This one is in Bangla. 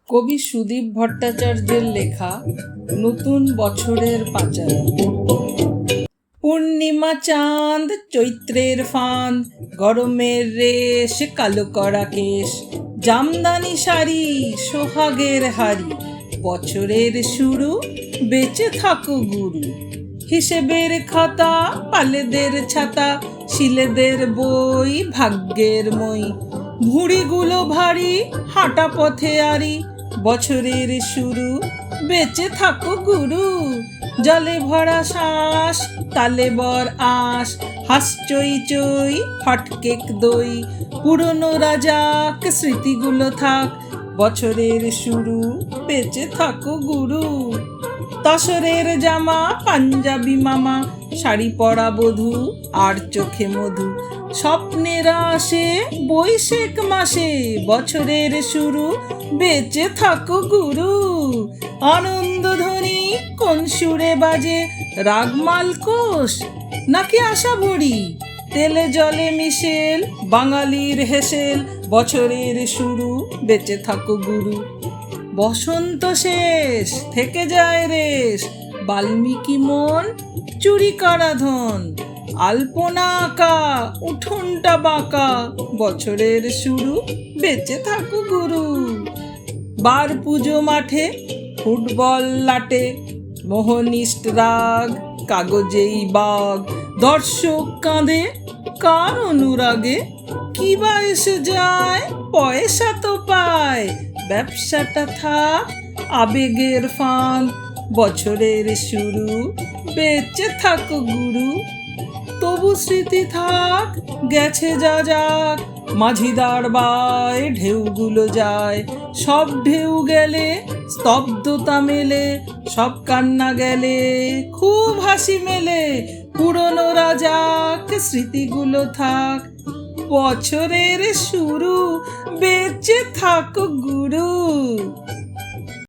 কবি সুদীপ ভট্টাচার্যের লেখা নতুন বছরের পাঁচালী। পূর্ণিমা চাঁদ, চৈত্রের ফাঁদ, গরমের রেশ, কালো করা কেশ, জামদানি শাড়ি, সোহাগের হাড়ি, বছরের শুরু, বেঁচে থাকো গুরু। হিসেবের খাতা, পালেদের ছাতা, শিলেদের বই, ভাগ্যের মই, ভুঁড়িগুলো ভারী, হাঁটা পথে আরি, বছরের শুরু, বেঁচে থাকো গুরু। জলে ভরা শ্বাস, তালে বর আশ, হাস চই চই, হটকেক দই, পুরনো রাজাক, স্মৃতিগুলো থাক, বছরের শুরু, বেঁচে থাকো গুরু। তসরের জামা, পাঞ্জাবি মামা, শাড়ি পরা বধূ, আর চোখে মধু, স্বপ্নেরা আসে বৈশাখ মাসে, বছরের শুরু, বেঁচে থাকো গুরু। আনন্দ ধ্বনি কোন সুরে বাজে, রাগমাল কোষ নাকি আশা ভরি, তেলে জলে মিশেল বাঙালির হেসেল, বছরের শুরু, বেঁচে থাকো গুরু। বসন্ত শেষ, থেকে যায় রেশ, বাল্মীকি মন, চুরি করা ধন, আলপনা আঁকা, উঠোনটা বাঁকা, বছরের শুরু, বেঁচে থাকো গুরু। বার পুজো মাঠে, ফুটবল লাটে, মোহনিষ্ট রাগ, কাগজেই বাগ, দর্শক কাঁদে, কার অনুরাগে, কি বা এসে যায়, পয়সা তো পায়, ব্যবসাটা থাক, আবেগের ফাঁদ, বছরের শুরু, বেঁচে থাকো গুরু। তবু স্মৃতি থাক, গেছে যা যাক, মাঝিদার বায়, ঢেউগুলো যায়, সব ঢেউ গেলে স্তব্ধতা মেলে, সব কান্না গেলে খুব হাসি মেলে, পুরনো রাজাক, স্মৃতিগুলো থাক, বছরের শুরু, বেঁচে থাকো গুরু।